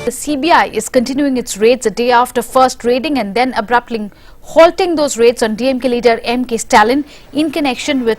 The CBI is continuing its raids a day after first raiding and then abruptly halting those raids on DMK leader M.K. Stalin in connection with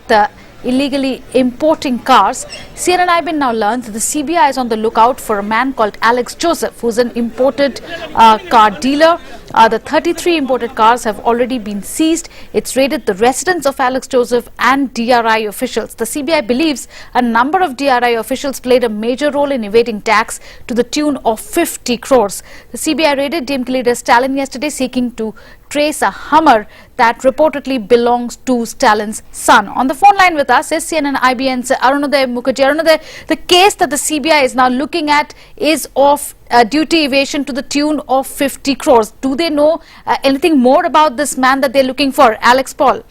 illegally importing cars. CNN now learns that the CBI is on the lookout for a man called Alex Joseph, who's an imported car dealer. The 33 imported cars have already been seized. It's raided the residence of Alex Joseph and DRI officials. The CBI believes a number of DRI officials played a major role in evading tax to the tune of 50 crores. The CBI raided DMK leader Stalin yesterday, seeking to trace a Hummer that reportedly belongs to Stalin's son. On the phone line with us is CNN IBN's Arunoday Mukherjee. Arunoday, the case that the CBI is now looking at is of duty evasion to the tune of 50 crores. Do they know anything more about this man that they're looking for, Alex Paul?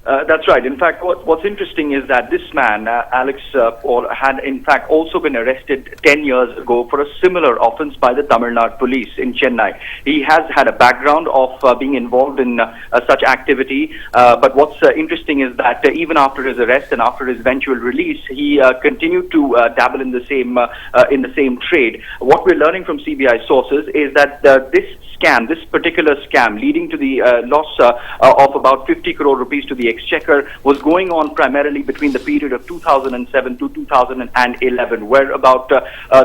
That's right. In fact, what's interesting is that this man, Alex Paul, had in fact also been arrested 10 years ago for a similar offence by the Tamil Nadu police in Chennai. He has had a background of being involved in such activity, but what's interesting is that even after his arrest and after his eventual release, he continued to dabble in the same trade. What we're learning from CBI sources is that this particular scam, leading to the loss of about 50 crore rupees to the exchequer, was going on primarily between the period of 2007 to 2011, where about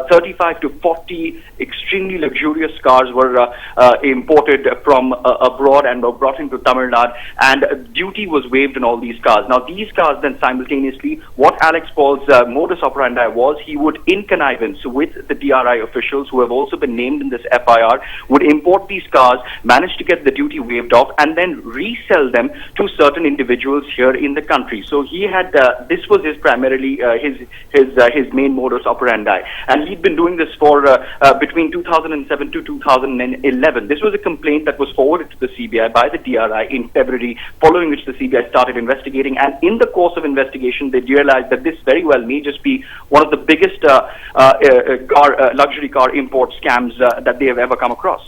35 to 40 extremely luxurious cars were imported from abroad and were brought into Tamil Nadu, and duty was waived on all these cars. Now, these cars then simultaneously, what Alex Paul's modus operandi was, he would, in connivance with the DRI officials who have also been named in this FIR, would import these cars, manage to get the duty waived off, and then resell them to certain individuals here in the country. So he had this was his primarily his main modus operandi, and he'd been doing this for between 2007 to 2011. This was a complaint that was forwarded to the CBI by the DRI in February, following which the CBI started investigating, and in the course of investigation they realized that this very well may just be one of the biggest luxury car import scams that they have ever come across.